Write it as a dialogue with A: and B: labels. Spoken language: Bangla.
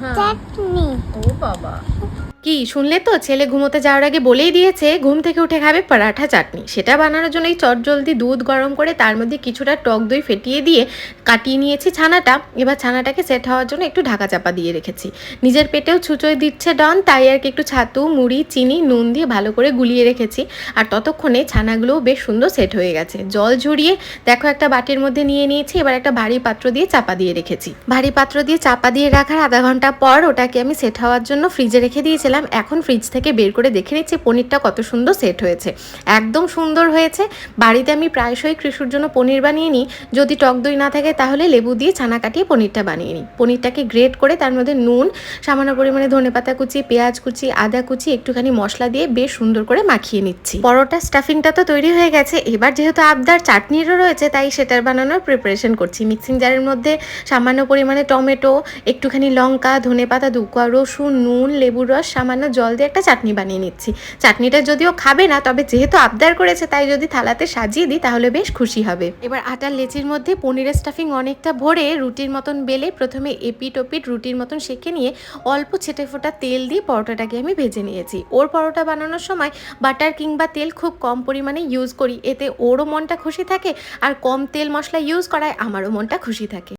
A: হ্যাঁ।
B: চাটনি।
A: ও বাবা,
C: কি শুনলে তো, ছেলে ঘুমোতে যাওয়ার আগে বলেই দিয়েছে ঘুম থেকে উঠে খাবে পরাঠা চাটনি। সেটা বানানোর জন্য এই চটজলদি দুধ গরম করে তার মধ্যে কিছুটা টক দই ফেটিয়ে দিয়ে কাটিয়ে নিয়েছি ছানাটা। এবার ছানাটাকে সেট হওয়ার জন্য একটু ঢাকা চাপা দিয়ে রেখেছি। নিজের পেটেও ছুঁচোয় দিচ্ছে ডন, তাই আর কি একটু ছাতু, মুড়ি, চিনি, নুন দিয়ে ভালো করে গুলিয়ে রেখেছি। আর ততক্ষণে ছানাগুলোও বেশ সুন্দর সেট হয়ে গেছে। জল ঝরিয়ে দেখো একটা বাটির মধ্যে নিয়ে নিয়েছি। এবার একটা ভারী পাত্র দিয়ে চাপা দিয়ে রেখেছি। ভারী পাত্র দিয়ে চাপা দিয়ে রাখার আধা ঘন্টা পর ওটাকে আমি সেট হওয়ার জন্য ফ্রিজে রেখে দিয়েছিলাম। এখন ফ্রিজ থেকে বের করে দেখে নিচ্ছি পনিরটা কত সুন্দর সেট হয়েছে, একদম সুন্দর হয়েছে। বাড়িতে আমি প্রায়শই কৃষুর জন্য পনির বানিয়ে নিই। যদি টক দই না থাকে তাহলে লেবু দিয়ে ছানা কাটিয়ে পনিরটা বানিয়ে নিই। পনিরটাকে গ্রেট করে তার মধ্যে নুন, সামান্য পরিমাণে ধনেপাতা কুচি, পেঁয়াজ কুচি, আদা কুচি, একটুখানি মশলা দিয়ে বেশ সুন্দর করে মাখিয়ে নিচ্ছি। পরোটা স্টাফিংটা তো তৈরি হয়ে গেছে। এবার যেহেতু আবদার চাটনিরও রয়েছে, তাই সেটার বানানোর প্রিপারেশন করছি। মিক্সিং জারের মধ্যে সামান্য পরিমাণে টমেটো, একটুখানি লঙ্কা, ধনেপাতা, দুকোয়া রসুন, নুন, লেবুর রস, সামান্য জল দিয়ে একটা চাটনি বানিয়ে নিচ্ছি। চাটনিটা যদিও খাবে না, তবে যেহেতু আবদার করেছে তাই যদি থালাতে সাজিয়ে দিই তাহলে বেশ খুশি হবে। এবার আটার লেচির মধ্যে পনিরের স্টাফিং অনেকটা ভরে রুটির মতন বেলে প্রথমে এপিট ওপিট রুটির মতন সেঁকে নিয়ে অল্প ছেটে ফোটা তেল দিয়ে পরোটাটাকে আমি ভেজে নিয়েছি। ওর পরোটা বানানোর সময় বাটার কিংবা তেল খুব কম পরিমাণে ইউজ করি, এতে ওরও মনটা খুশি থাকে আর কম তেল মশলা ইউজ করায় আমারও মনটা খুশি থাকে।